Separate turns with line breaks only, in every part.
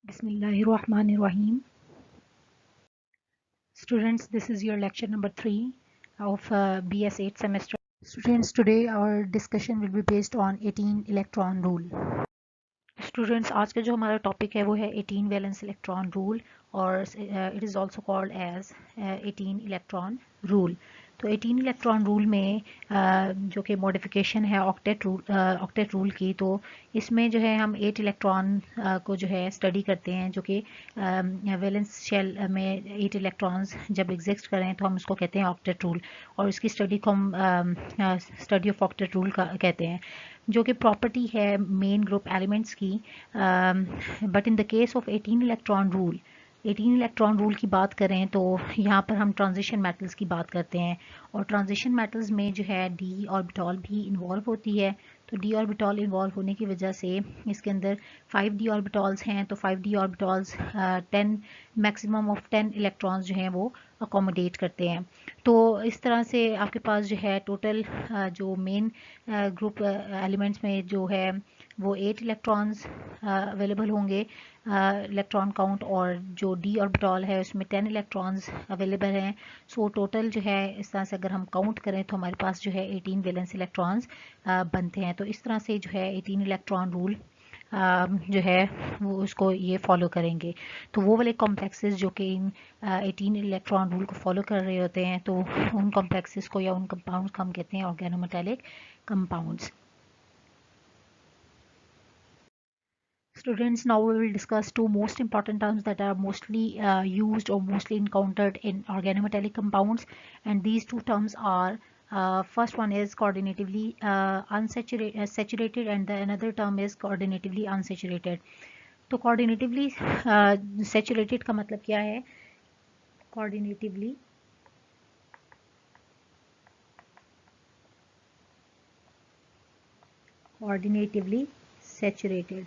Bismillahirrahmanirrahim. Students, this is your lecture number 3 of BS 8 semester. Students, today our discussion will be based on 18 electron rule. Students, आज का जो हमारा topic है वो है 18 valence electron rule और it is also called as 18 electron rule. तो 18 electron rule में जो कि मॉडिफिकेशन है ऑक्टेट रूल की, तो इसमें जो है हम 8 इलेक्ट्रॉन को जो है स्टडी करते हैं, जो कि वैलेंस शेल में 8 इलेक्ट्रॉन्स जब एग्जिस्ट करें तो हम उसको कहते हैं ऑक्टेट रूल, और इसकी स्टडी को हम स्टडी ऑफ ऑक्टेट रूल कहते हैं, जो कि प्रॉपर्टी है मेन ग्रुप एलिमेंट्स की। But in the case of 18 electron rule, 18 electron rule की बात करें तो यहाँ पर हम ट्रांजिशन मेटल्स की बात करते हैं, और ट्रांजिशन मेटल्स में जो है डी ऑर्बिटॉल भी इन्वॉल्व होती है। तो डी ऑर्बिटॉल इन्वॉल्व होने की वजह से इसके अंदर 5 डी ऑर्बिटॉल्स हैं, तो 5 डी ऑर्बिटॉल्स 10 मैक्सिमम ऑफ 10 इलेक्ट्रॉन्स जो हैं वो अकोमोडेट करते हैं। तो इस तरह से आपके पास जो है टोटल जो मेन ग्रुप एलिमेंट्स में जो है वो 8 इलेक्ट्रॉन्स अवेलेबल होंगे इलेक्ट्रॉन काउंट, और जो डी ऑर्बिटॉल है उसमें 10 इलेक्ट्रॉन्स अवेलेबल हैं। सो टोटल जो है इस तरह से अगर हम काउंट करें तो हमारे पास जो है 18 वैलेंस इलेक्ट्रॉन्स बनते हैं। तो इस तरह से जो है 18 इलेक्ट्रॉन रूल जो है वो उसको ये फॉलो करेंगे। तो वो वाले कॉम्प्लेक्सेस जो कि इन 18 इलेक्ट्रॉन रूल को फॉलो कर रहे होते हैं, तो उन कॉम्प्लेक्सेस को या उन कंपाउंड्स को हम कहते हैं organometallic compounds. Students, now we will discuss two most important terms that are mostly used or mostly encountered in organometallic compounds, and these two terms are first one is coordinatively saturated, and the another term is coordinatively unsaturated. तो coordinatively saturated का मतलब क्या है? coordinatively saturated,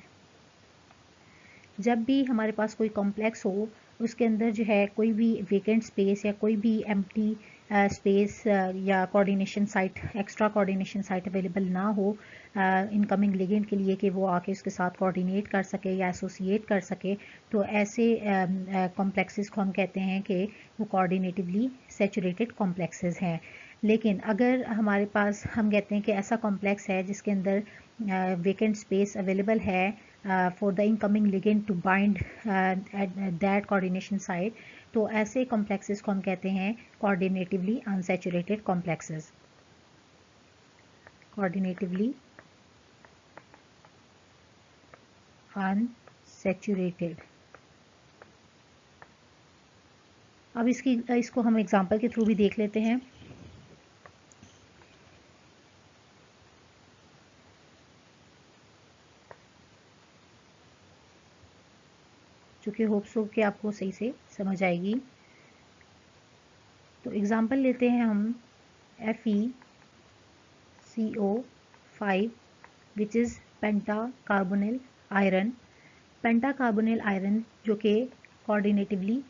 जब भी हमारे पास कोई complex हो उसके अंदर जो है कोई भी वेकेंट स्पेस या कोई भी एम्प्टी स्पेस या coordination site, extra coordination site available ना हो इनकमिंग लिगेंड के लिए कि वो आके उसके साथ कोऑर्डिनेट कर सके या एसोसिएट कर सके, तो ऐसे कॉम्प्लेक्सेस को हम कहते हैं कि वो कोऑर्डिनेटिवली सैचुरेटेड कॉम्प्लेक्सेस हैं। लेकिन अगर हमारे पास हम कहते हैं कि ऐसा कॉम्प्लेक्स है जिसके अंदर वेकेंट स्पेस अवेलेबल है for the incoming ligand to bind at that coordination site, तो ऐसे complexes को हम कहते हैं coordinatively unsaturated complexes. coordinatively unsaturated. अब इसको हम एग्जांपल के थ्रू भी देख लेते हैं। जो कि होप्स हो कि आपको सही से समझ आएगी। तो एग्जांपल लेते हैं हम FeCO5 which is pentacarbonyl iron. Pentacarbonyl iron जो कि कोऑर्डिनेटिवली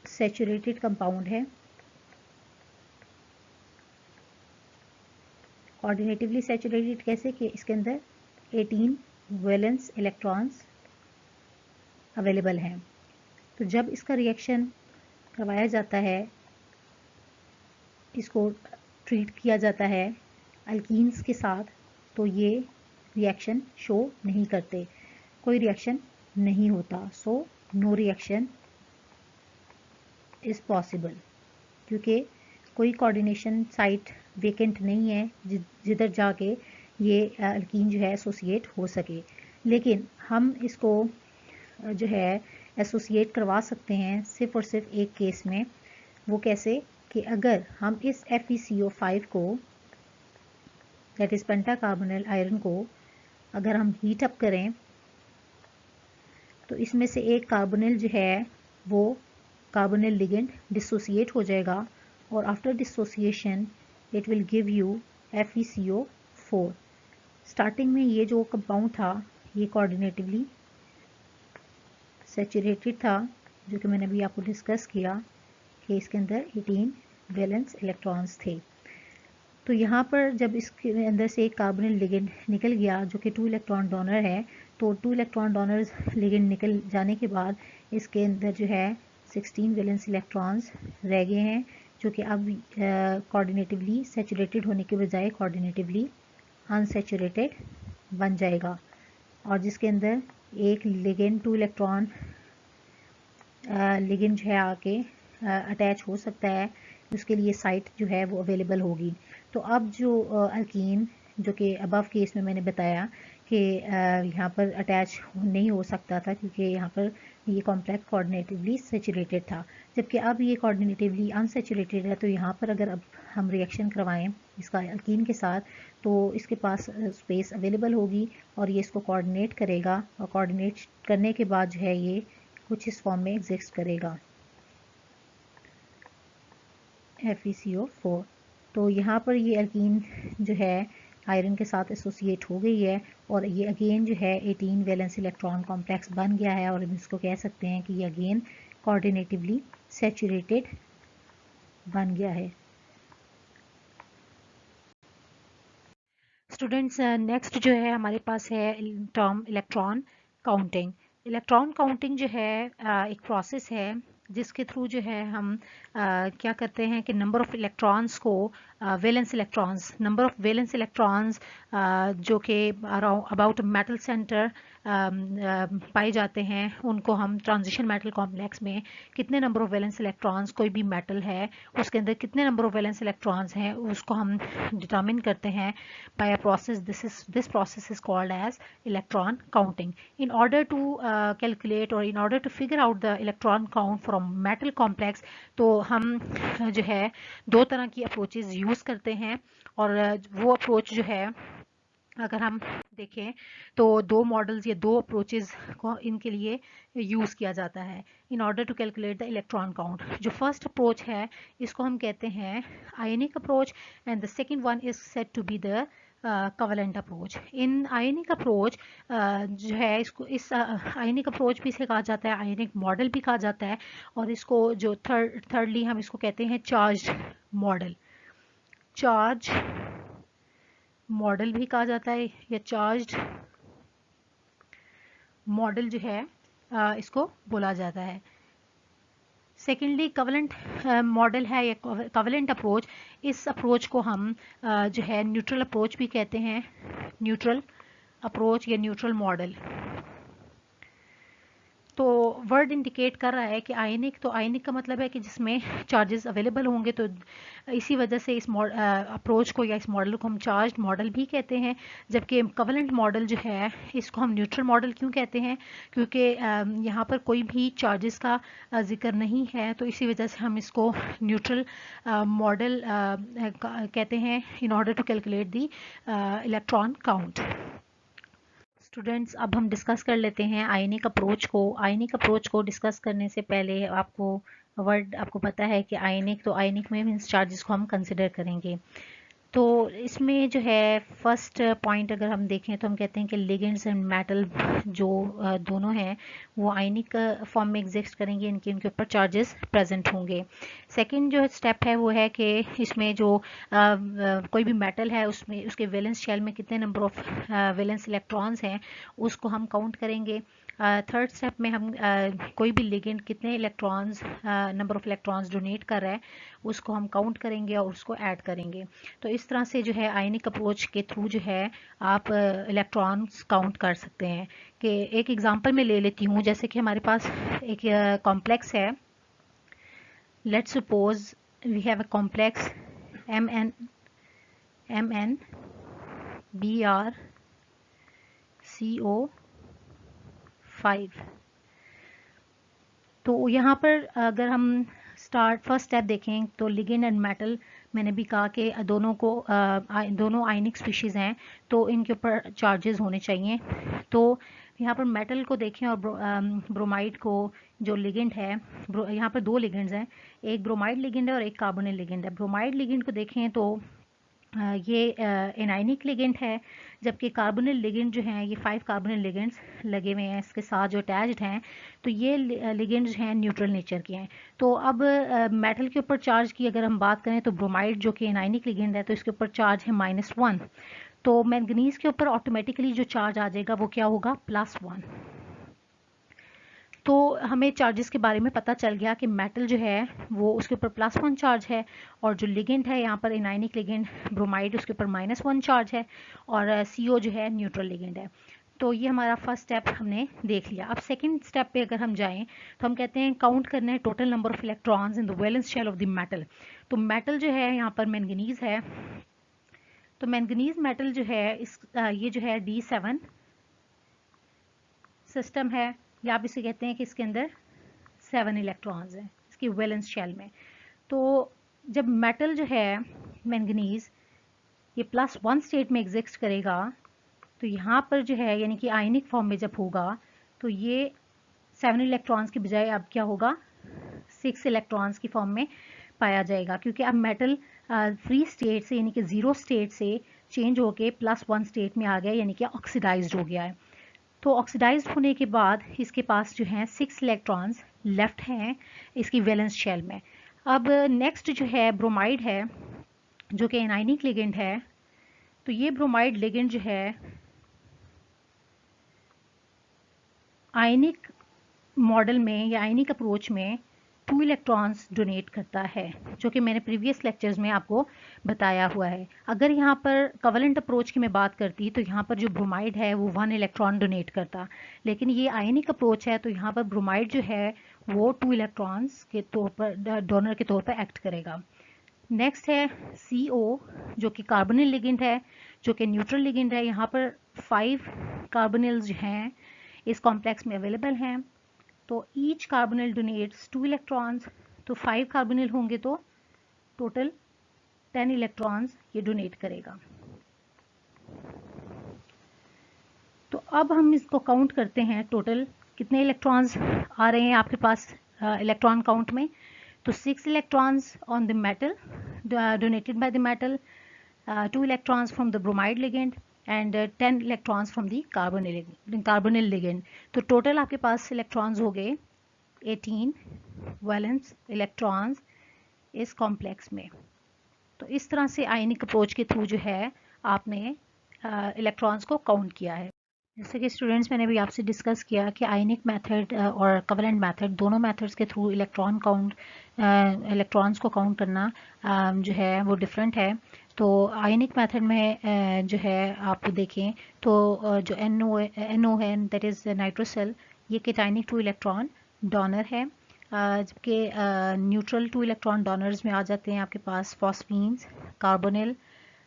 सैचुरेटेड कंपाउंड है। कोऑर्डिनेटिवली सैचुरेटेड कैसे कि इसके अंदर 18 वैलेंस इलेक्ट्रॉन्स अवेलेबल हैं। तो जब इसका रिएक्शन करवाया जाता है, इसको ट्रीट किया जाता है अल्कीन्स के साथ, तो ये रिएक्शन शो नहीं करते, कोई रिएक्शन नहीं होता। So no reaction is possible, क्योंकि कोई कोऑर्डिनेशन साइट वेकेंट नहीं है जिधर जाके ये अल्कीन जो है एसोसिएट हो सके। लेकिन हम इसको जो है एसोसिएट करवा सकते हैं सिर्फ और सिर्फ एक केस में। वो कैसे कि अगर हम इस FeCO5 को, दैट इज़ पेंटाकार्बोनिल आयरन को, अगर हम हीट अप करें तो इसमें से एक कार्बोनिल जो है वो कार्बोनिल लिगेंड डिसोसिएट हो जाएगा, और after dissociation it will give you FeCO4। Starting में ये जो कंपाउंड था ये कोऑर्डिनेटिवली सैचुरेटेड था, जो कि मैंने अभी आपको डिस्कस किया कि इसके अंदर 18 वैलेंस इलेक्ट्रॉन्स थे। तो तो यहाँ पर जब इसके अंदर से एक कार्बोनिल लिगेंड निकल गया जो कि 2 इलेक्ट्रॉन डोनर है, तो 2 इलेक्ट्रॉन डोनर्स लिगेंड निकल जाने के बाद इसके अंदर जो है 16 वैलेंस इलेक्ट्रॉन्स रह गए हैं, जो कि अब कोऑर्डिनेटिवली सैचुरेटेड होने के बजाय कोऑर्डिनेटिवली अनसैचुरेटेड बन जाएगा, और जिसके अंदर एक लिगेंड 2 इलेक्ट्रॉन लिगेंड जो है आके अटैच हो सकता है, उसके लिए साइट जो है वो अवेलेबल होगी। तो अब जो अल्कीन जो कि अबव केस में मैंने बताया कि यहाँ पर अटैच नहीं हो सकता था क्योंकि यहाँ पर ये कॉम्प्लेक्स कोऑर्डिनेटिवली सैचुरेटेड था, जबकि अब ये कोऑर्डिनेटिवली अनसैचुरेटेड है। तो यहाँ पर अगर अब हम रिएक्शन करवाएं इसका अल्कीन के साथ, तो इसके पास स्पेस अवेलेबल होगी और ये इसको कोऑर्डिनेट करेगा, और कोऑर्डिनेट करने के बाद जो है ये कुछ इस फॉर्म में एग्जिस्ट करेगा, FeCO4। तो यहाँ पर ये अल्कीन जो है आयरन के साथ एसोसिएट हो गई है, और ये अगेन जो है 18 वैलेंस इलेक्ट्रॉन कॉम्प्लेक्स बन गया है, और इसको कह सकते हैं कि ये अगेन कोऑर्डिनेटिवली सैचुरेटेड बन गया है। स्टूडेंट्स, नेक्स्ट जो है हमारे पास है term electron counting. Electron counting जो है एक प्रोसेस है जिसके थ्रू जो है हम क्या करते हैं कि नंबर ऑफ इलेक्ट्रॉन्स को valence electrons, number of valence electrons जो कि अबाउट मेटल सेंटर पाए जाते हैं, उनको हम ट्रांजिशन मेटल कॉम्प्लेक्स में कितने नंबर ऑफ वैलेंस इलेक्ट्रॉन्स, कोई भी मेटल है उसके अंदर कितने नंबर ऑफ वैलेंस इलेक्ट्रॉन्स हैं, उसको हम डिटरमिन करते हैं by a process. This process is called as electron counting. In order to calculate or in order to figure out the electron count from metal complex, तो हम जो है दो तरह की अप्रोचेज यूज करते हैं, और वो अप्रोच जो है अगर हम देखें तो दो मॉडल्स या दो अप्रोचेज को इनके लिए यूज़ किया जाता है in order to calculate the electron count. जो फर्स्ट अप्रोच है इसको हम कहते हैं ionic approach, and the second one is said to be the covalent approach. In ionic approach जो है इसको इस आयनिक अप्रोच भी इसे कहा जाता है, आयनिक मॉडल भी कहा जाता है, और इसको जो थर्डली हम इसको कहते हैं चार्ज मॉडल, चार्ज मॉडल भी कहा जाता है, या चार्ज्ड मॉडल जो है इसको बोला जाता है। सेकेंडली कवलेंट मॉडल है या कवलेंट अप्रोच, इस अप्रोच को हम जो है न्यूट्रल अप्रोच भी कहते हैं, न्यूट्रल अप्रोच या न्यूट्रल मॉडल। तो वर्ड इंडिकेट कर रहा है कि आयनिक, तो आयनिक का मतलब है कि जिसमें चार्जेस अवेलेबल होंगे, तो इसी वजह से इस अप्रोच को या इस मॉडल को हम चार्ज मॉडल भी कहते हैं। जबकि कवलेंट मॉडल जो है इसको हम न्यूट्रल मॉडल क्यों कहते हैं, क्योंकि यहाँ पर कोई भी चार्जेस का जिक्र नहीं है, तो इसी वजह से हम इसको न्यूट्रल मॉडल कहते हैं in order to calculate the electron count. Students, अब हम डिस्कस कर लेते हैं आयनिक अप्रोच को। आयनिक अप्रोच को डिस्कस करने से पहले आपको पता है कि आयनिक, तो आयनिक में मीन्स चार्जेस को हम कंसिडर करेंगे। तो इसमें जो है फर्स्ट पॉइंट अगर हम देखें तो हम कहते हैं कि लिगेंड्स एंड मेटल जो दोनों हैं वो आयनिक फॉर्म में एग्जिस्ट करेंगे, इनके ऊपर चार्जेस प्रेजेंट होंगे। सेकंड जो स्टेप है वो है कि इसमें जो कोई भी मेटल है उसमें उसके वैलेंस शेल में कितने नंबर ऑफ वैलेंस इलेक्ट्रॉन्स हैं उसको हम काउंट करेंगे। थर्ड स्टेप में हम कोई भी लिगेंड कितने electrons, number of electrons donate कर रहा है उसको हम काउंट करेंगे और उसको ऐड करेंगे। तो इस तरह से जो है आयनिक अप्रोच के थ्रू जो है आप इलेक्ट्रॉन्स काउंट कर सकते हैं। कि एक एग्जांपल मैं ले लेती हूँ, जैसे कि हमारे पास एक कॉम्प्लेक्स है, let's suppose we have a complex MN BrCO5। तो यहाँ पर अगर हम फर्स्ट स्टेप देखें तो लिगेंड एंड मेटल, मैंने भी कहा कि दोनों आयनिक स्पीशीज़ हैं तो इनके ऊपर चार्जेस होने चाहिए। तो यहाँ पर मेटल को देखें और ब्रोमाइड को जो लिगेंड है, यहाँ पर दो लिगेंड्स हैं, एक ब्रोमाइड लिगेंड है और एक कार्बोनिल लिगेंड है। ब्रोमाइड लिगेंड को देखें तो ये एनाइनिक लिगेंड है, जबकि कार्बोनिल लिगेंड जो हैं ये 5 कार्बोनिल लिगेंड्स लगे हुए हैं इसके साथ जो अटैच्ड हैं, तो ये लिगेंड जो हैं न्यूट्रल नेचर के हैं। तो अब मेटल के ऊपर चार्ज की अगर हम बात करें तो ब्रोमाइड जो कि एनाइनिक लिगेंड है तो इसके ऊपर चार्ज है -1, तो मैंगनीज के ऊपर ऑटोमेटिकली जो चार्ज आ जाएगा वो क्या होगा, +1। तो हमें चार्जेस के बारे में पता चल गया कि मेटल जो है वो उसके ऊपर +1 चार्ज है, और जो लिगेंड है यहाँ पर एनाइनिक लिगेंड ब्रोमाइड उसके ऊपर -1 चार्ज है, और CO जो है न्यूट्रल लिगेंड है। तो ये हमारा फर्स्ट स्टेप हमने देख लिया। अब सेकंड स्टेप पे अगर हम जाएं तो हम कहते हैं काउंट करना है total number of electrons in the valence shell of the metal. तो मेटल जो है यहाँ पर मैंगनीज है, तो मैंगनीज मेटल जो है ये जो है D7 सिस्टम है, या आप इसे कहते हैं कि इसके अंदर 7 इलेक्ट्रॉन्स हैं इसकी वैलेंस शेल में। तो जब मेटल जो है मैंगनीज ये +1 स्टेट में एग्जिस्ट करेगा, तो यहाँ पर जो है यानी कि आयनिक फॉर्म में जब होगा तो ये 7 इलेक्ट्रॉन्स की बजाय अब क्या होगा, 6 इलेक्ट्रॉन्स की फॉर्म में पाया जाएगा, क्योंकि अब मेटल फ्री स्टेट से यानी कि 0 स्टेट से चेंज होके +1 स्टेट में आ गया, यानी कि ऑक्सीडाइज्ड हो गया है। तो ऑक्सीडाइज्ड होने के बाद इसके पास जो है 6 इलेक्ट्रॉन्स लेफ्ट हैं इसकी वैलेंस शेल में। अब नेक्स्ट जो है ब्रोमाइड है जो कि एनाइनिक लिगेंड है, तो ये ब्रोमाइड लिगेंड जो है आयनिक मॉडल में या आयनिक अप्रोच में 2 इलेक्ट्रॉन्स डोनेट करता है, जो कि मैंने प्रीवियस लेक्चर्स में आपको बताया हुआ है। अगर यहाँ पर कवलेंट अप्रोच की मैं बात करती तो यहाँ पर जो ब्रोमाइड है वो 1 इलेक्ट्रॉन डोनेट करता, लेकिन ये आयनिक अप्रोच है तो यहाँ पर ब्रोमाइड जो है वो 2 इलेक्ट्रॉन्स के तौर पर डोनर के तौर पर एक्ट करेगा। नेक्स्ट है CO जो कि कार्बोनिल लिगेंड है, जो कि न्यूट्रल लिगेंड है। यहाँ पर 5 कार्बोनिल्स जो हैं इस कॉम्प्लेक्स में अवेलेबल हैं, तो ईच कार्बोनिल डोनेट्स 2 इलेक्ट्रॉन्स, तो 5 कार्बोनिल होंगे तो टोटल 10 इलेक्ट्रॉन्स ये डोनेट करेगा। तो अब हम इसको काउंट करते हैं टोटल कितने इलेक्ट्रॉन्स आ रहे हैं आपके पास इलेक्ट्रॉन काउंट में। तो 6 electrons on the metal donated by the metal, 2 electrons from the bromide ligand and 10 electrons from the carbonyl ligand. तो टोटल आपके पास इलेक्ट्रॉन्स हो गए 18 वैलेंस इलेक्ट्रॉन्स इस कॉम्प्लेक्स में। तो इस तरह से आयनिक अप्रोच के थ्रू जो है आपने इलेक्ट्रॉन्स को काउंट किया है। जैसे कि स्टूडेंट्स मैंने भी आपसे डिस्कस किया कि आयनिक मेथड और कवलेंट मेथड दोनों मेथड्स के थ्रू इलेक्ट्रॉन्स को काउंट करना जो है वो डिफरेंट है। तो आयनिक मेथड में जो है आप देखें तो जो NO है दैट इज़ नाइट्रोसेल, ये केटायनिक 2 इलेक्ट्रॉन डोनर है, जबकि न्यूट्रल 2 इलेक्ट्रॉन डोनर्स में आ जाते हैं आपके पास फॉस्फीन्स, कार्बोनिल,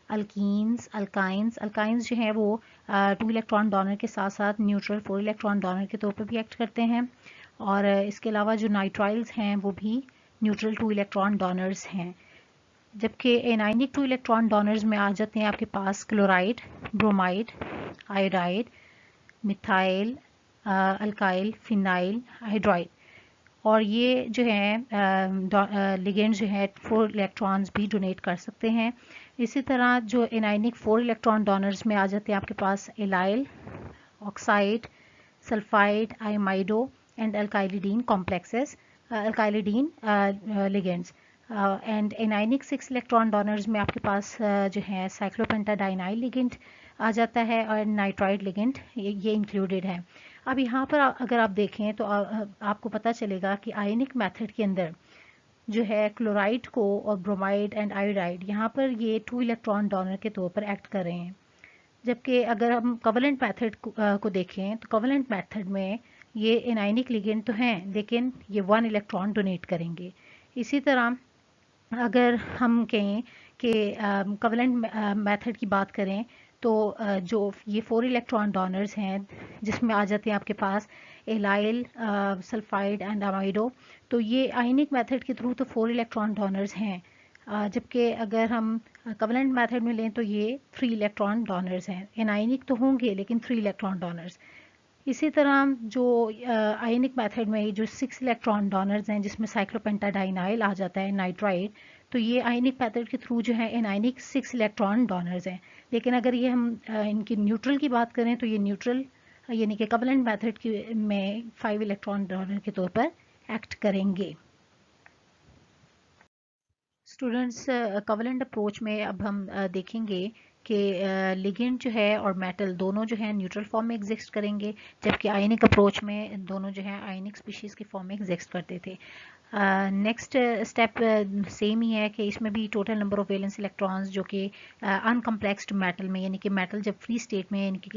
अल्कीन्स, अल्काइंस जो हैं वो 2 इलेक्ट्रॉन डोनर के साथ साथ न्यूट्रल 4 इलेक्ट्रॉन डोनर के तौर पर भी एक्ट करते हैं, और इसके अलावा जो नाइट्राइल्स हैं वो भी न्यूट्रल 2 इलेक्ट्रॉन डोनर्स हैं। जबकि एनाइनिक 2 इलेक्ट्रॉन डोनर्स में आ जाते हैं आपके पास chloride, bromide, iodide, methyl, alkyl, phenyl, hydride, और ये जो है लिगेंड जो है 4 इलेक्ट्रॉन्स भी डोनेट कर सकते हैं। इसी तरह जो एनाइनिक 4 इलेक्ट्रॉन डोनर्स में आ जाते हैं आपके पास allyl, oxide, sulphide, imido and alkylidene complexes, alkylidene ligands. And anionic 6 electron donors में आपके पास जो है साइक्लोपेंटाडाइनाइल लिगेंड आ जाता है, और नाइट्राइड लिगेंड ये इंक्लूडेड है। अब यहाँ पर अगर आप देखें तो आपको पता चलेगा कि आयनिक मेथड के अंदर जो है क्लोराइड को और ब्रोमाइड एंड आयोडाइड यहाँ पर ये 2 इलेक्ट्रॉन डोनर के तौर पर एक्ट कर रहे हैं, जबकि अगर हम कवलेंट मेथड को देखें तो कवलेंट मेथड में ये एनाइनिक लिगेंड तो हैं लेकिन ये 1 इलेक्ट्रॉन डोनेट करेंगे। इसी तरह अगर हम कहें कि कवलेंट मेथड की बात करें तो जो ये 4 इलेक्ट्रॉन डोनर्स हैं जिसमें आ जाते हैं आपके पास एलाइल, सल्फाइड एंड अमाइडो, तो ये आयनिक मेथड के थ्रू तो 4 इलेक्ट्रॉन डोनर्स हैं, जबकि अगर हम कवलेंट मेथड में लें तो ये 3 इलेक्ट्रॉन डोनर्स हैं। एनाइनिक तो होंगे लेकिन 3 इलेक्ट्रॉन डोनर्स। इसी तरह जो आयनिक मेथड में जो 6 इलेक्ट्रॉन डोनर्स हैं जिसमें साइक्लोपेंटाडाइनाइल आ जाता है नाइट्राइड, तो ये आयनिक मेथड के थ्रू जो है एनायनिक 6 इलेक्ट्रॉन डोनर्स हैं। लेकिन अगर ये हम इनकी न्यूट्रल की बात करें तो ये न्यूट्रल यानी कि कवलेंट मेथड की में 5 इलेक्ट्रॉन डोनर के तौर पर एक्ट करेंगे। स्टूडेंट्स कवलेंट अप्रोच में अब हम देखेंगे कि लिगेंड जो है और मेटल दोनों जो है न्यूट्रल फॉर्म में एग्जिस्ट करेंगे, जबकि आयनिक अप्रोच में दोनों जो है आयनिक स्पीशीज़ की फॉर्म में एग्जिस्ट करते थे। नेक्स्ट स्टेप सेम ही है कि इसमें भी total number of valence electrons जो कि अनकम्प्लेक्स्ड मेटल में यानी कि मेटल जब फ्री स्टेट में यानी कि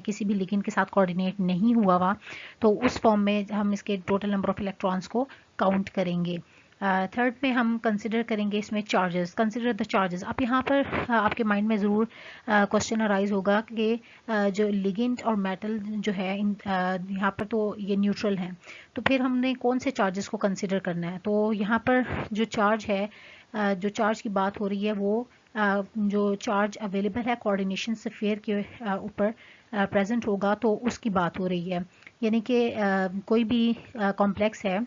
किसी भी लिगेंड के साथ कोऑर्डिनेट नहीं हुआ हुआ, तो उस फॉर्म में हम इसके टोटल नंबर ऑफ इलेक्ट्रॉन्स को काउंट करेंगे। थर्ड में हम कंसिडर करेंगे इसमें चार्जेस, कंसिडर द चार्जेस। अब यहाँ पर आपके माइंड में ज़रूर क्वेश्चन अराइज होगा कि जो लिगेंड और मेटल जो है यहाँ पर तो ये न्यूट्रल हैं, तो फिर हमने कौन से चार्जेस को कंसिडर करना है। तो यहाँ पर जो चार्ज है, जो चार्ज की बात हो रही है वो जो चार्ज अवेलेबल है कोऑर्डिनेशन स्फीयर के ऊपर प्रेजेंट होगा, तो उसकी बात हो रही है। यानी कि कोई भी कॉम्प्लेक्स है,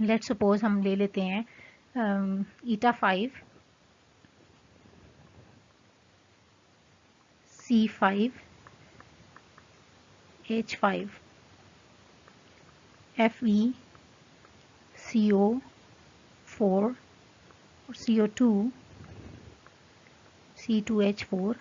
लेट सपोज हम ले लेते हैं ईटा 5 C5 H5 Fe CO4 और CO2 C2H4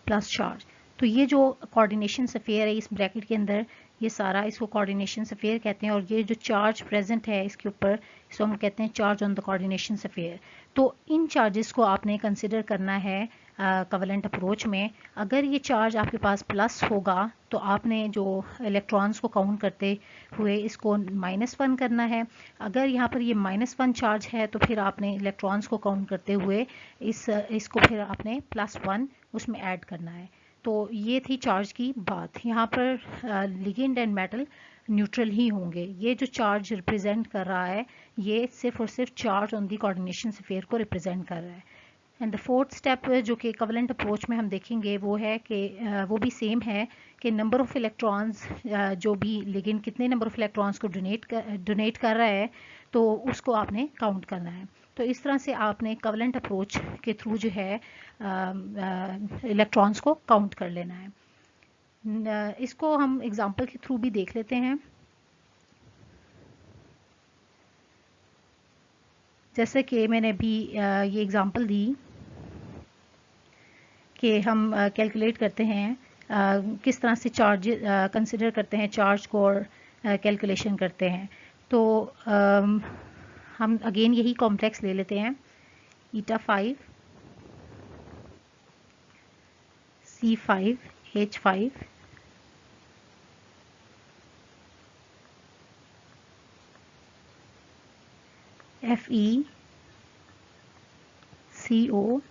प्लस चार्ज। तो ये जो कोऑर्डिनेशन स्फीयर है इस ब्रैकेट के अंदर, ये सारा इसको कोऑर्डिनेशन स्फीयर कहते हैं, और ये जो चार्ज प्रेजेंट है इसके ऊपर इसको हम कहते हैं charge on the coordination sphere. तो इन चार्जेस को आपने कंसिडर करना है कवलेंट अप्रोच में। अगर ये चार्ज आपके पास प्लस होगा तो आपने जो इलेक्ट्रॉन्स को काउंट करते हुए इसको -1 करना है। अगर यहाँ पर ये -1 चार्ज है तो फिर आपने इलेक्ट्रॉन्स को काउंट करते हुए इसको फिर आपने +1 उसमें ऐड करना है। तो ये थी चार्ज की बात। यहाँ पर लिगेंड एंड मेटल न्यूट्रल ही होंगे। ये जो चार्ज रिप्रेजेंट कर रहा है ये सिर्फ और सिर्फ charge on the coordination sphere को रिप्रेजेंट कर रहा है। एंड द फोर्थ स्टेप जो कि कवलेंट अप्रोच में हम देखेंगे वो है कि वो भी सेम है कि नंबर ऑफ इलेक्ट्रॉन्स जो भी लिगेंड कितने नंबर ऑफ इलेक्ट्रॉन्स को डोनेट कर रहा है तो उसको आपने काउंट करना है। तो इस तरह से आपने कवलेंट अप्रोच के थ्रू जो है इलेक्ट्रॉन्स को काउंट कर लेना है। इसको हम एग्जांपल के थ्रू भी देख लेते हैं। जैसे कि मैंने भी ये एग्जांपल दी कि हम कैलकुलेट करते हैं किस तरह से चार्ज कंसिडर करते हैं चार्ज को और कैलकुलेशन करते हैं। तो हम अगेन यही कॉम्प्लेक्स ले लेते हैं ईटा 5 C5 H5 Fe CO2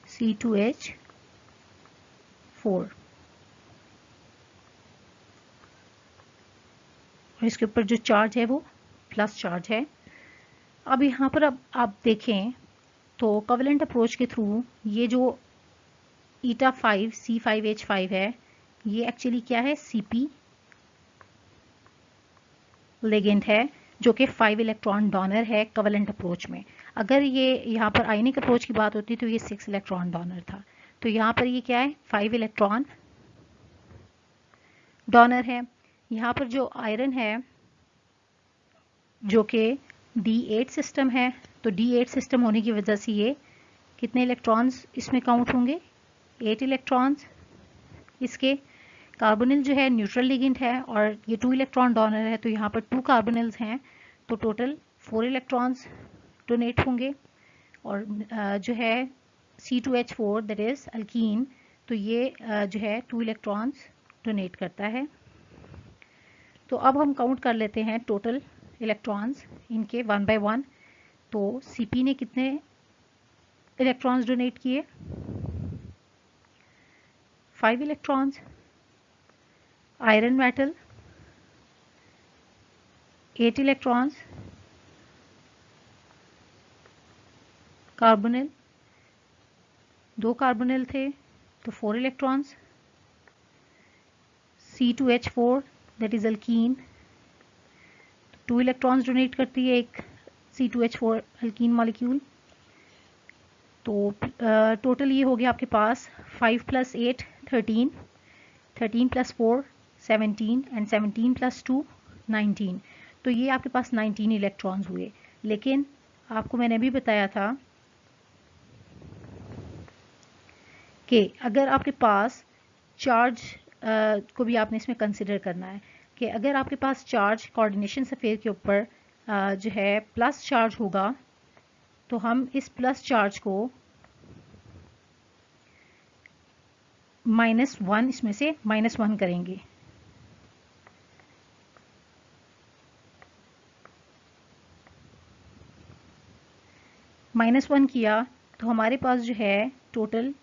C2H4 और इसके ऊपर जो चार्ज है वो प्लस चार्ज है। अब यहाँ पर अब आप देखें तो कवलेंट अप्रोच के थ्रू ये जो ईटा 5 C5H5 है ये एक्चुअली क्या है, Cp लिगेंड है जो कि 5 इलेक्ट्रॉन डोनर है कवलेंट अप्रोच में। अगर ये यहाँ पर आयनिक अप्रोच की बात होती तो ये 6 इलेक्ट्रॉन डोनर था। तो यहाँ पर ये क्या है, 5 इलेक्ट्रॉन डोनर है। यहाँ पर जो आयरन है जो कि D8 सिस्टम है, तो D8 सिस्टम होने की वजह से ये कितने इलेक्ट्रॉन्स इसमें काउंट होंगे, 8 इलेक्ट्रॉन्स। इसके कार्बोनिल जो है न्यूट्रल लिगेंड है और ये 2 इलेक्ट्रॉन डोनर है, तो यहाँ पर 2 कार्बोनिल्स हैं, तो टोटल 4 इलेक्ट्रॉन्स डोनेट होंगे। और जो है C2H4 दैट इज अल्कीन, तो ये जो है 2 इलेक्ट्रॉन्स डोनेट करता है। तो अब हम काउंट कर लेते हैं टोटल इलेक्ट्रॉन्स इनके 1 बाय 1। तो Cp ने कितने इलेक्ट्रॉन्स डोनेट किए, 5 electrons. Iron metal 8 electrons. Carbonyl 2 carbonyl थे तो 4 electrons, C2H4 that is alkyne, 2 electrons donate करती है एक C2H4 अल्कीन मॉलिक्यूल। तो टोटल ये हो गया आपके पास 5 + 8 13, 13 + 4 17 एंड 17 + 2 19। तो ये आपके पास 19 इलेक्ट्रॉन्स हुए। लेकिन आपको मैंने भी बताया था कि अगर आपके पास चार्ज को भी आपने इसमें कंसिडर करना है कि अगर आपके पास चार्ज कोऑर्डिनेशन सफ़ेद के ऊपर जो है प्लस चार्ज होगा, तो हम इस प्लस चार्ज को -1 इसमें से -1 करेंगे। -1 किया तो हमारे पास जो है टोटल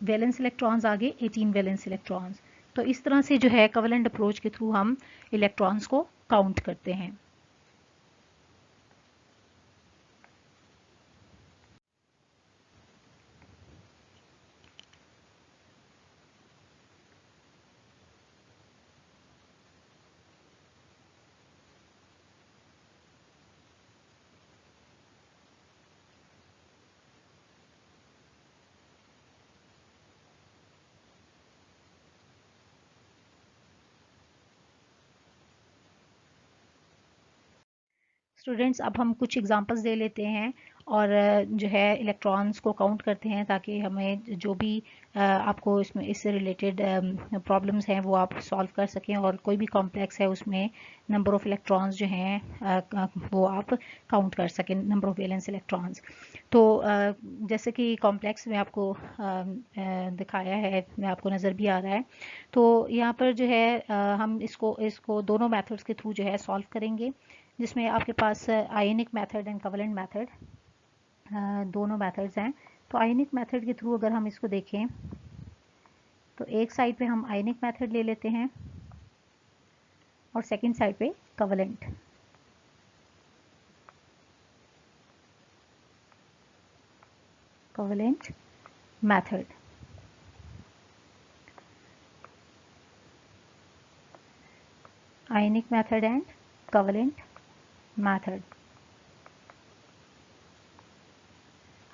वैलेंस इलेक्ट्रॉन्स आ गए 18 वैलेंस इलेक्ट्रॉन्स। तो इस तरह से जो है कवलेंट अप्रोच के थ्रू हम इलेक्ट्रॉन्स को काउंट करते हैं। स्टूडेंट्स अब हम कुछ एग्जांपल्स दे लेते हैं और जो है इलेक्ट्रॉन्स को काउंट करते हैं, ताकि हमें जो भी आपको इसमें इससे रिलेटेड प्रॉब्लम्स हैं वो आप सॉल्व कर सकें, और कोई भी कॉम्प्लेक्स है उसमें नंबर ऑफ़ इलेक्ट्रॉन्स जो हैं वो आप काउंट कर सकें, नंबर ऑफ़ वैलेंस इलेक्ट्रॉन्स। तो जैसे कि कॉम्प्लेक्स में आपको दिखाया है, में आपको नज़र भी आ रहा है। तो यहाँ पर जो है हम इसको दोनों मेथड्स के थ्रू जो है सॉल्व करेंगे, जिसमें आपके पास आयनिक मेथड एंड कवलेंट मेथड दोनों मेथड्स हैं। तो आयनिक मेथड के थ्रू अगर हम इसको देखें तो एक साइड पे हम आयनिक मेथड ले लेते हैं और सेकंड साइड पे covalent. Method ionic method and covalent method.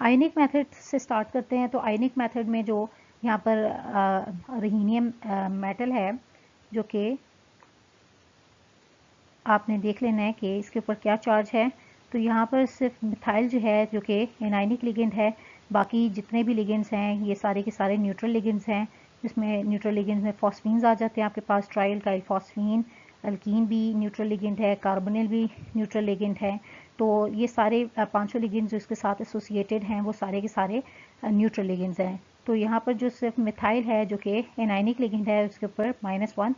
Ionic method से स्टार्ट करते हैं। तो आयनिक मेथड में जो यहाँ पर रहीनियम मेटल है, जो कि आपने देख लेना है कि इसके ऊपर क्या चार्ज है। तो यहाँ पर सिर्फ मिथाइल जो है जो कि एनायनिक लिगेंड है, बाकी जितने भी लिगेंड्स हैं ये सारे के सारे न्यूट्रल लिगेंड्स हैं, जिसमें न्यूट्रल लिगेंड्स में फॉस्फीन्स आ जाते हैं आपके पास, ट्राइल काइल फॉस्फीन, अल्कीन भी न्यूट्रल लिगेंड है, कार्बोनिल भी न्यूट्रल लिगेंड है। तो ये सारे पांचों लिगेंड्स जो इसके साथ एसोसिएटेड हैं वो सारे के सारे न्यूट्रल लिगेंड्स हैं। तो यहाँ पर जो सिर्फ मिथाइल है जो कि एनायनिक लिगेंड है, उसके ऊपर -1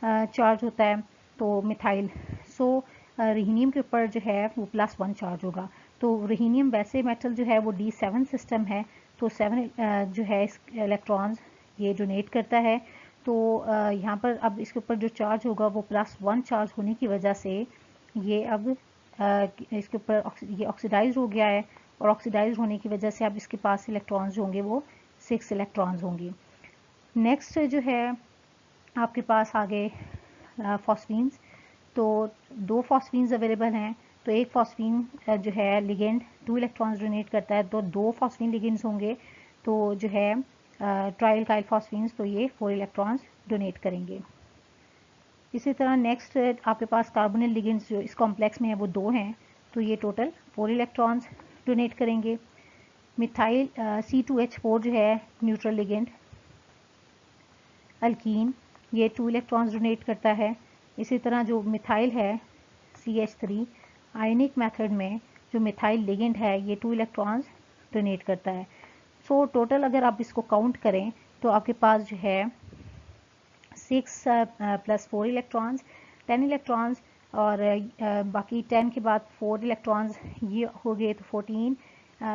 चार्ज होता है, तो मिथाइल। सो रहीनियम के ऊपर जो है वो +1 चार्ज होगा। तो रहीनियम वैसे मेटल जो है वो D7 सिस्टम है, तो 7 जो है इलेक्ट्रॉन्स ये डोनेट करता है। तो यहाँ पर अब इसके ऊपर जो चार्ज होगा वो +1 चार्ज होने की वजह से ये अब इसके ऊपर ये ऑक्सीडाइज हो गया है, और ऑक्सीडाइज होने की वजह से अब इसके पास इलेक्ट्रॉन्स जो होंगे वो 6 इलेक्ट्रॉन्स होंगे। नेक्स्ट जो है आपके पास आगे फॉस्फीन्स। तो 2 फॉस्फीन्स अवेलेबल हैं। तो एक फॉस्फीन जो है लिगेंड 2 इलेक्ट्रॉन्स डोनेट करता है, तो 2 फॉस्फीन लिगेंड्स होंगे। तो जो है ट्राइल काइल फॉस्फीन्स, तो ये 4 इलेक्ट्रॉन्स डोनेट करेंगे। इसी तरह नेक्स्ट आपके पास कार्बोनिल लिगेंड्स जो इस कॉम्प्लेक्स में है वो 2 हैं, तो ये टोटल 4 इलेक्ट्रॉन्स डोनेट करेंगे। मिथाइल C2H4 जो है न्यूट्रल लिगेंड, अल्कीन, ये 2 इलेक्ट्रॉन्स डोनेट करता है। इसी तरह जो मिथाइल है CH3, आयनिक मेथड में जो मिथाइल लिगेंड है ये 2 इलेक्ट्रॉन्स डोनेट करता है। सो टोटल अगर आप इसको काउंट करें तो आपके पास जो है 6 + 4 इलेक्ट्रॉन्स 10 इलेक्ट्रॉन्स, और बाकी 10 के बाद 4 इलेक्ट्रॉन्स ये हो गए, तो 14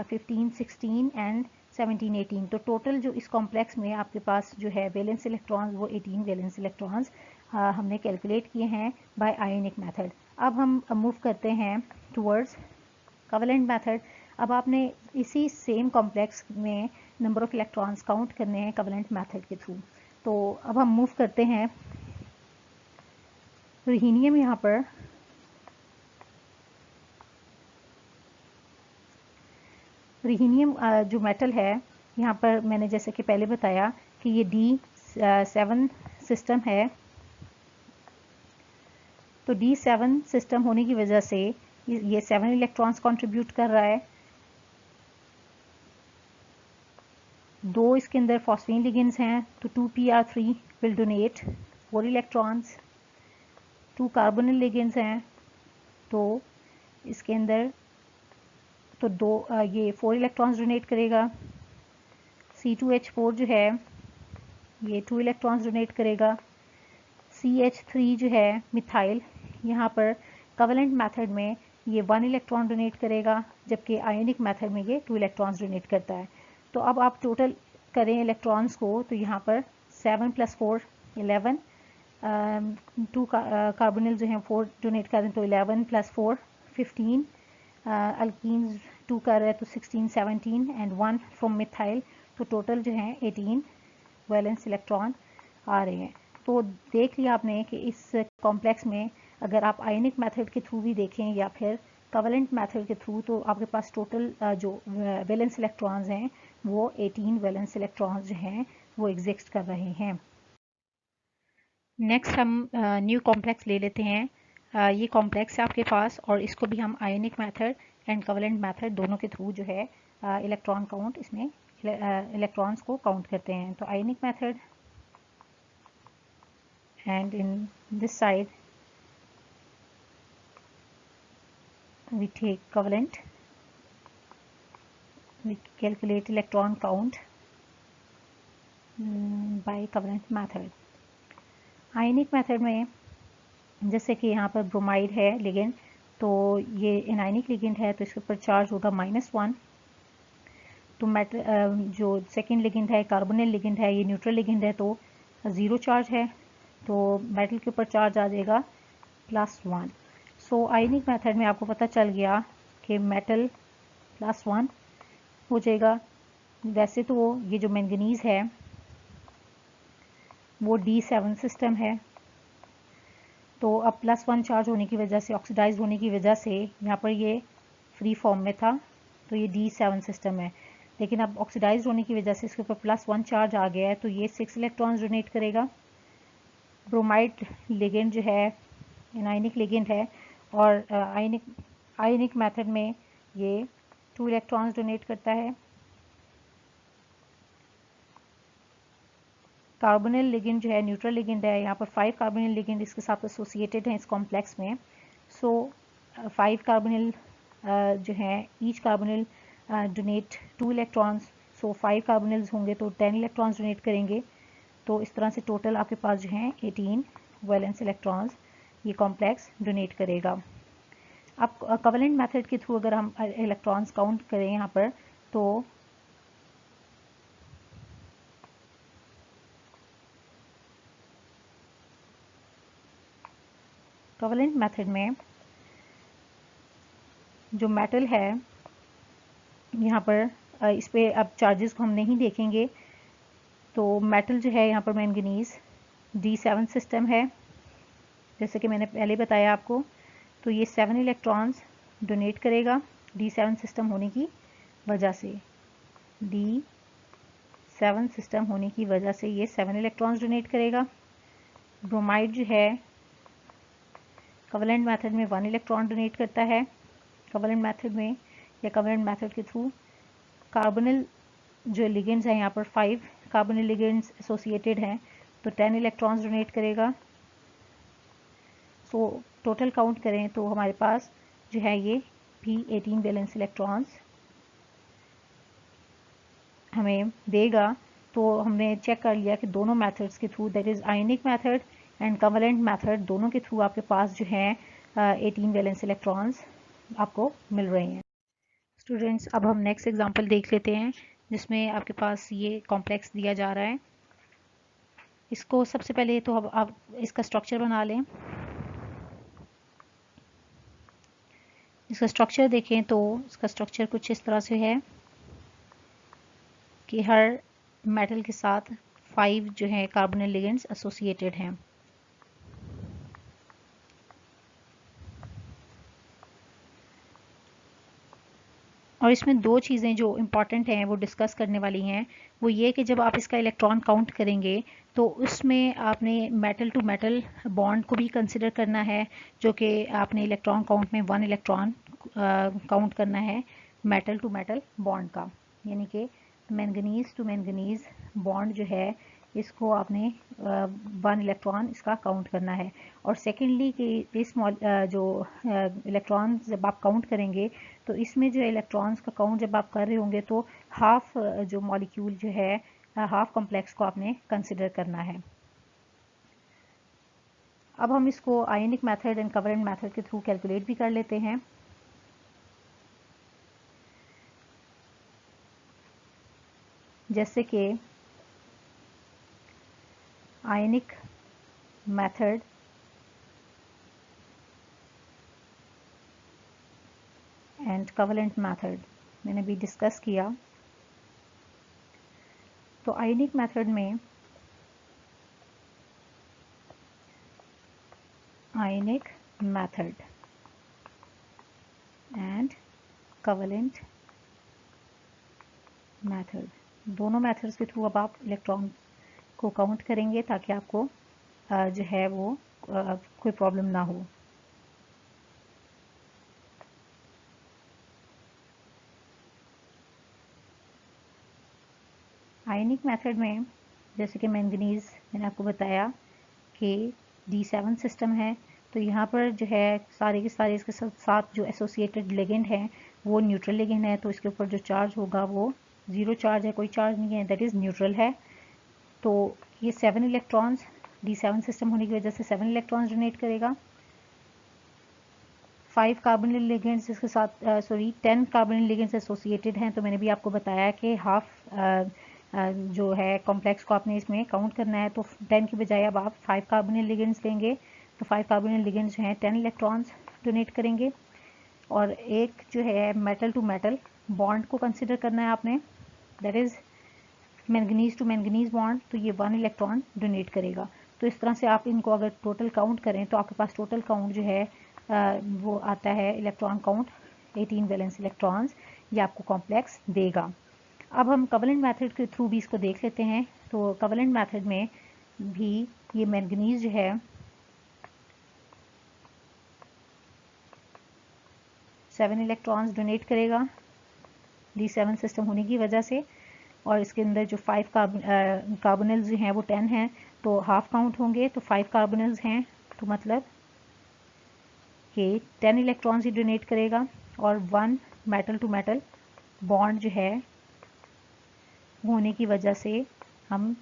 15 16 एंड 17 18। तो टोटल जो इस कॉम्प्लेक्स में आपके पास जो है वैलेंस इलेक्ट्रॉन्स वो 18 वैलेंस इलेक्ट्रॉन्स हमने कैलकुलेट किए हैं बाय आयनिक मेथड। अब हम मूव करते हैं टुवर्ड्स कवलेंट मेथड। अब आपने इसी सेम कॉम्प्लेक्स में नंबर ऑफ इलेक्ट्रॉन्स काउंट करने हैं कवलेंट मेथड के थ्रू। तो अब हम मूव करते हैं रुहीनियम। यहाँ पर रुहीनियम जो मेटल है, यहाँ पर मैंने जैसे कि पहले बताया कि ये D7 सिस्टम है। तो D7 सिस्टम होने की वजह से ये 7 इलेक्ट्रॉन्स कंट्रीब्यूट कर रहा है। 2 इसके अंदर फॉस्फीन लिगेंड्स हैं, तो 2pr3 will donate 4 electrons. 2 carbonyl ligands हैं, तो इसके अंदर तो ये 4 इलेक्ट्रॉन्स डोनेट करेगा। C2H4 जो है ये 2 इलेक्ट्रॉन्स डोनेट करेगा। CH3 जो है मिथाइल, यहाँ पर कवलेंट मेथड में ये 1 इलेक्ट्रॉन डोनेट करेगा, जबकि आयोनिक मेथड में ये 2 इलेक्ट्रॉन्स डोनेट करता है। तो अब आप टोटल करें इलेक्ट्रॉन्स को, तो यहाँ पर 7 + 4 11, 2 कार्बोनिल जो हैं 4 डोनेट कर रहे हैं, तो 11 + 4 15, अल्कीन्स 2 कर रहे हैं तो 16 17 एंड 1 फ्रॉम मिथाइल, तो टोटल जो है 18 वैलेंस इलेक्ट्रॉन आ रहे हैं। तो देख लिया आपने कि इस कॉम्प्लेक्स में अगर आप आयनिक मेथड के थ्रू भी देखें या फिर कवलेंट मेथड के थ्रू, तो आपके पास टोटल जो वैलेंस इलेक्ट्रॉन्स हैं वो 18 वैलेंस इलेक्ट्रॉन्स जो हैं वो एग्जिस्ट कर रहे हैं। नेक्स्ट हम न्यू कॉम्प्लेक्स ले लेते हैं। ये कॉम्प्लेक्स है आपके पास, और इसको भी हम आयनिक मेथड एंड कवलेंट मेथड दोनों के थ्रू जो है इलेक्ट्रॉन काउंट, इसमें इलेक्ट्रॉन्स को काउंट करते हैं। तो आयनिक method, and in this side we take covalent, we calculate electron count by covalent method. Ionic method में जैसे कि यहाँ पर ब्रोमाइड है लिगेंड, तो ये एनायनिक लिगेंड है, तो इसके ऊपर चार्ज होगा -1। तो जो सेकेंड लिगेंड है कार्बोनिल लिगेंड है, ये न्यूट्रल लिगेंड है, तो 0 चार्ज है, तो मेटल के ऊपर चार्ज आ जाएगा +1। सो आयनिक मेथड में आपको पता चल गया कि मेटल +1 हो जाएगा। वैसे तो ये जो मैंगनीज है वो D7 सिस्टम है, तो अब +1 चार्ज होने की वजह से, ऑक्सीडाइज होने की वजह से यहाँ पर ये फ्री फॉर्म में था, तो ये D7 सिस्टम है। लेकिन अब ऑक्सीडाइज होने की वजह से इसके ऊपर +1 चार्ज आ गया है, तो ये 6 इलेक्ट्रॉन्स डोनेट करेगा। ब्रोमाइड लिगेंड जो है एनायनिक लिगेंड है, और आयनिक मेथड में ये 2 इलेक्ट्रॉन्स डोनेट करता है। कार्बोनिल लिगेंड जो है न्यूट्रल लिगेंड है, यहाँ पर 5 कार्बोनिल लिगेंड इसके साथ एसोसिएटेड हैं इस कॉम्प्लेक्स में। सो 5 कार्बोनिल जो है ईच कार्बोनिल डोनेट 2 इलेक्ट्रॉन्स, सो 5 कार्बोनिल्स होंगे तो 10 इलेक्ट्रॉन्स डोनेट करेंगे। तो इस तरह से टोटल आपके पास जो है 18 वैलेंस इलेक्ट्रॉन्स ये कॉम्प्लेक्स डोनेट करेगा। अब कवलेंट मेथड के थ्रू अगर हम इलेक्ट्रॉन्स काउंट करें यहाँ पर, तो कवलेंट मेथड में जो मेटल है यहाँ पर इस पे अब चार्जेस को हम नहीं देखेंगे। तो मेटल जो है यहाँ पर मैंगनीज D7 सिस्टम है, जैसे कि मैंने पहले बताया आपको, तो ये 7 इलेक्ट्रॉन्स डोनेट करेगा D7 सिस्टम होने की वजह से। D7 सिस्टम होने की वजह से ये 7 इलेक्ट्रॉन्स डोनेट करेगा। ब्रोमाइड जो है कवलेंट मेथड में 1 इलेक्ट्रॉन डोनेट करता है। कवलेंट मेथड में या कवलेंट मेथड के थ्रू कार्बोनिल जो लिगेंड्स हैं, यहाँ पर 5 कार्बोनिल लिगेंड्स एसोसिएटेड हैं, तो 10 इलेक्ट्रॉन्स डोनेट करेगा। सो टोटल काउंट करें तो हमारे पास जो है ये भी 18 वैलेंस इलेक्ट्रॉन्स हमें देगा। तो हमने चेक कर लिया कि दोनों मेथड्स के through, that is ionic method and covalent method, दोनों के थ्रू आपके पास जो है 18 वैलेंस इलेक्ट्रॉन्स आपको मिल रहे हैं। स्टूडेंट्स, अब हम नेक्स्ट एग्जांपल देख लेते हैं जिसमें आपके पास ये कॉम्प्लेक्स दिया जा रहा है। इसको सबसे पहले तो अब आप इसका स्ट्रक्चर बना लें। इसका स्ट्रक्चर देखें तो इसका स्ट्रक्चर कुछ इस तरह से है कि हर मेटल के साथ 5 जो है कार्बोनिल लिगेंड्स एसोसिएटेड हैं। और इसमें दो चीज़ें जो इम्पॉर्टेंट हैं वो डिस्कस करने वाली हैं। वो ये कि जब आप इसका इलेक्ट्रॉन काउंट करेंगे तो उसमें आपने मेटल टू मेटल बॉन्ड को भी कंसिडर करना है, जो कि आपने इलेक्ट्रॉन काउंट में 1 इलेक्ट्रॉन काउंट करना है मेटल टू मेटल बॉन्ड का, यानी कि मैंगनीज टू मैंगनीज बॉन्ड जो है इसको आपने 1 इलेक्ट्रॉन इसका काउंट करना है। और सेकेंडली कि इस जो इलेक्ट्रॉन जब आप काउंट करेंगे तो इसमें जो इलेक्ट्रॉन्स का काउंट जब आप कर रहे होंगे तो हाफ जो मॉलिक्यूल जो है हाफ कॉम्प्लेक्स को आपने कंसिडर करना है। अब हम इसको आयनिक मेथड एंड कवरेंट मेथड के थ्रू कैलकुलेट भी कर लेते हैं। जैसे कि आयनिक मेथड एंड कवरेंट मेथड मैंने भी डिस्कस किया। तो आयनिक मेथड में आयनिक मेथड एंड कवरेंट मेथड, दोनों मेथड्स के थ्रू अब आप इलेक्ट्रॉन को काउंट करेंगे ताकि आपको जो है वो कोई प्रॉब्लम ना हो। आयनिक मेथड में जैसे कि मैंगनीज मैंने आपको बताया कि D7 सिस्टम है, तो यहाँ पर जो है सारे के सारे इसके साथ जो एसोसिएटेड लिगेंड हैं वो न्यूट्रल लिगेंड है, तो इसके ऊपर जो चार्ज होगा वो 0 चार्ज है, कोई चार्ज नहीं है, दैट इज़ न्यूट्रल है। तो ये 7 इलेक्ट्रॉन्स D7 सिस्टम होने की वजह से 7 इलेक्ट्रॉन्स डोनेट करेगा। 5 कार्बोनिल लिगेंड्स इसके साथ 10 कार्बोनिल लिगेंड्स एसोसिएटेड हैं, तो मैंने भी आपको बताया कि हाफ जो है कॉम्प्लेक्स को आपने इसमें काउंट करना है, तो 10 की बजाय अब आप 5 कार्बोनिल लिगेंड्स लेंगे, तो 5 कार्बोनिल लिगेंड्स जो हैं 10 इलेक्ट्रॉन्स डोनेट करेंगे। और एक जो है मेटल टू मेटल बॉन्ड को कंसिडर करना है आपने, that is manganese to manganese bond, तो ये 1 इलेक्ट्रॉन डोनेट करेगा। तो इस तरह से आप इनको अगर टोटल काउंट करें तो आपके पास टोटल काउंट जो है वो आता है इलेक्ट्रॉन काउंट 18 वैलेंस इलेक्ट्रॉन्स, ये आपको कॉम्प्लेक्स देगा। अब हम कवलेंट मेथड के थ्रू भी इसको देख लेते हैं। तो कवलेंट मेथड में भी ये मैंगनीज जो है 7 इलेक्ट्रॉन्स डोनेट करेगा D7 सिस्टम होने की वजह से, और इसके अंदर जो 5 कार्बोनिल्स जो हैं वो 10 हैं, तो हाफ काउंट होंगे, तो 5 कार्बोनिल्स हैं, तो मतलब कि 10 इलेक्ट्रॉन्स ही डोनेट करेगा। और 1 मेटल टू मेटल बॉन्ड जो है होने की वजह से हम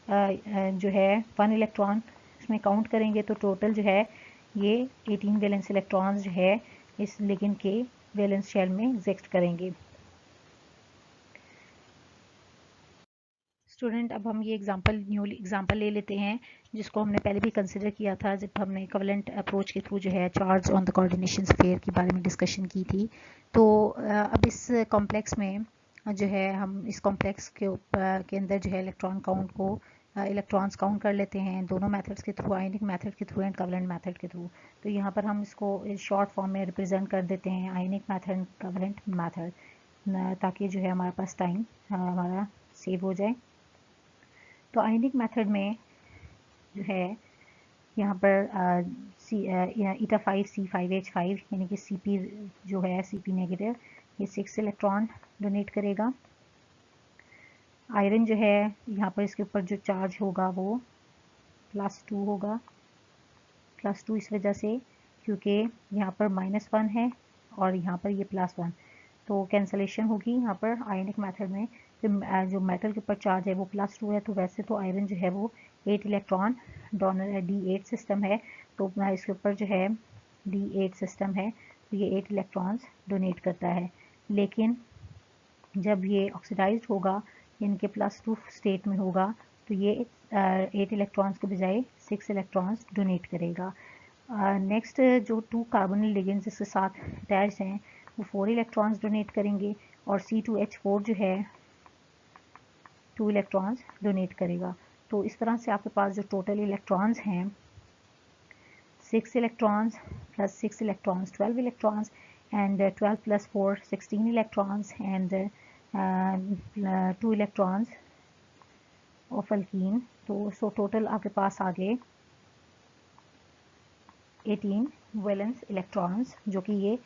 जो है 1 इलेक्ट्रॉन इसमें काउंट करेंगे, तो टोटल जो है ये 18 वैलेंस इलेक्ट्रॉन्स जो है इस लिगेंड के वैलेंस शेल में एग्जिस्ट करेंगे। स्टूडेंट, अब हम ये न्यू एग्जांपल ले लेते हैं जिसको हमने पहले भी कंसिडर किया था जब हमने कवलेंट अप्रोच के थ्रू जो है charge on the coordination sphere के बारे में डिस्कशन की थी। तो अब इस कॉम्प्लेक्स में जो है हम इस कॉम्प्लेक्स के अंदर जो है इलेक्ट्रॉन काउंट को इलेक्ट्रॉन्स काउंट कर लेते हैं दोनों मेथड्स के थ्रू, आयनिक मेथड के थ्रू एंड कवलेंट मेथड के थ्रू। तो यहाँ पर हम इसको शॉर्ट फॉर्म में रिप्रेजेंट कर देते हैं आयनिक मेथड कवलेंट मेथड, ताकि जो है हमारे पास टाइम हमारा सेव हो जाए। तो आयनिक मेथड में जो है यहाँ पर ईटा 5C5H5 यानी कि Cp जो है Cp नेगेटिव, ये 6 इलेक्ट्रॉन डोनेट करेगा। आयरन जो है यहाँ पर इसके ऊपर जो चार्ज होगा वो +2 होगा, +2 इस वजह से क्योंकि यहाँ पर -1 है और यहाँ पर ये +1, तो कैंसलेशन होगी यहाँ पर आयनिक मेथड में। जो मेटल के ऊपर चार्ज है वो +2 है, तो वैसे तो आयरन जो है वो 8 इलेक्ट्रॉन डोनर है, D8 सिस्टम है, तो इसके ऊपर जो है D8 सिस्टम है, तो ये 8 इलेक्ट्रॉन्स डोनेट करता है। लेकिन जब ये ऑक्सीडाइज्ड होगा यानी कि +2 स्टेट में होगा तो ये 8 इलेक्ट्रॉन्स के बजाय 6 इलेक्ट्रॉन्स डोनेट करेगा। नेक्स्ट जो 2 कार्बोनिल लिगेंड्स इसके साथ अटैच हैं वो 4 इलेक्ट्रॉन्स डोनेट करेंगे, और C2H4 जो है 2 इलेक्ट्रॉन्स डोनेट करेगा। तो इस तरह से आपके पास जो टोटल इलेक्ट्रॉन्स हैं 6 electrons plus 6 electrons 12 electrons and 12 plus 4 16 electrons and 2 electrons of alkene। तो सो टोटल आपके पास आ गए 18 वैलेंस इलेक्ट्रॉन्स जो कि ये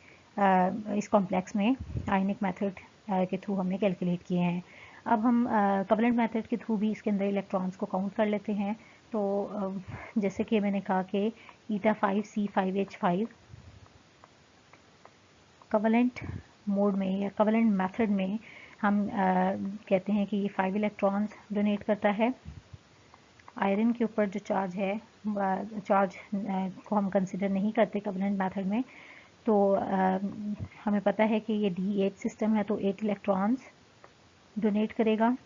इस कॉम्प्लेक्स में आयनिक मेथड के थ्रू हमने कैलकुलेट किए हैं। अब हम कवलेंट मेथड के थ्रू भी इसके अंदर इलेक्ट्रॉन्स को काउंट कर लेते हैं। तो जैसे कि मैंने कहा कि eta5C5H5 कवलेंट मोड में या कवलेंट मेथड में हम कहते हैं कि ये 5 इलेक्ट्रॉन्स डोनेट करता है। आयरन के ऊपर जो चार्ज है चार्ज को हम कंसिडर नहीं करते कवलेंट मेथड में। तो हमें पता है कि ये D8 सिस्टम है तो 8 इलेक्ट्रॉन्स डोनेट करेगा।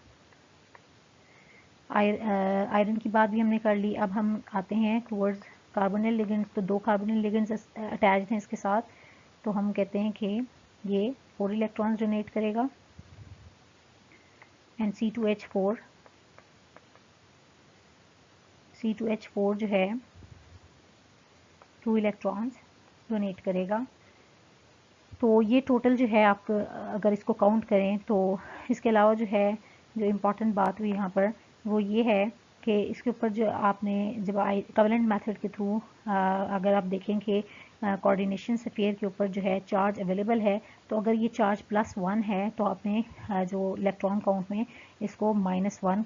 आयरन की बात भी हमने कर ली। अब हम आते हैं टूवर्ड्स कार्बोनिल लिगेंड्स। तो 2 कार्बोनिल लिगेंड्स अटैच्ड हैं इसके साथ, तो हम कहते हैं कि ये 4 इलेक्ट्रॉन्स डोनेट करेगा। एंड C2H4 जो है 2 इलेक्ट्रॉन्स डोनेट करेगा। तो ये टोटल जो है आप अगर इसको काउंट करें तो इसके अलावा जो है जो इम्पॉर्टेंट बात हुई यहाँ पर वो ये है कि इसके ऊपर जो आपने जब कवलेंट मेथड के थ्रू अगर आप देखें कि कोऑर्डिनेशन स्फीयर के ऊपर जो है चार्ज अवेलेबल है, तो अगर ये चार्ज +1 है तो आपने जो इलेक्ट्रॉन काउंट में इसको -1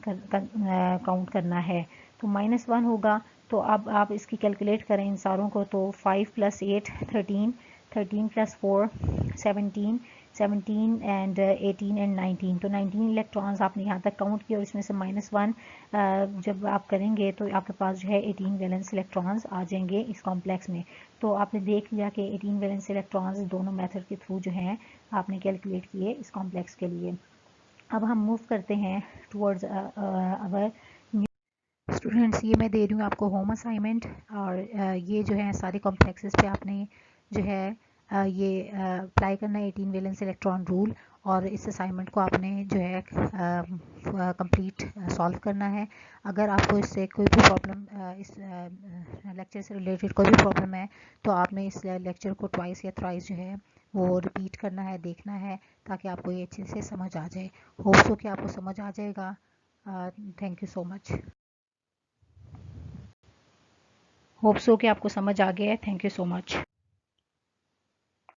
काउंट करना है। तो -1 होगा। तो अब आप इसकी कैलकुलेट करें इन सारों को, तो 5 + 8 13 13 + 4 17 17 एंड 18 एंड 19। तो 19 इलेक्ट्रॉन्स आपने यहाँ तक काउंट किया और इसमें से -1 जब आप करेंगे तो आपके पास जो है 18 वैलेंस इलेक्ट्रॉन्स आ जाएंगे इस कॉम्प्लेक्स में। तो आपने देख लिया कि 18 वैलेंस इलेक्ट्रॉन्स दोनों मेथड के थ्रू जो हैं आपने कैलकुलेट किए इस कॉम्प्लेक्स के लिए। अब हम मूव करते हैं टूवर्ड्स अवर स्टूडेंट्स। ये मैं दे रही हूँ आपको होम असाइनमेंट, और ये जो है सारे कॉम्प्लेक्सेस पे आपने जो है ये अप्लाई करना है 18 वैलेंस इलेक्ट्रॉन रूल, और इस असाइनमेंट को आपने जो है कंप्लीट सॉल्व करना है। अगर आपको इससे कोई भी प्रॉब्लम इस लेक्चर से रिलेटेड कोई भी प्रॉब्लम है तो आपने इस लेक्चर को ट्वाइस या थ्राइस जो है वो रिपीट करना है, देखना है, ताकि आपको ये अच्छे से समझ आ जाए। होप्स हो कि आपको समझ आ जाएगा। Thank you so much. Hopes हो कि आपको समझ आ गया है। Thank you so much.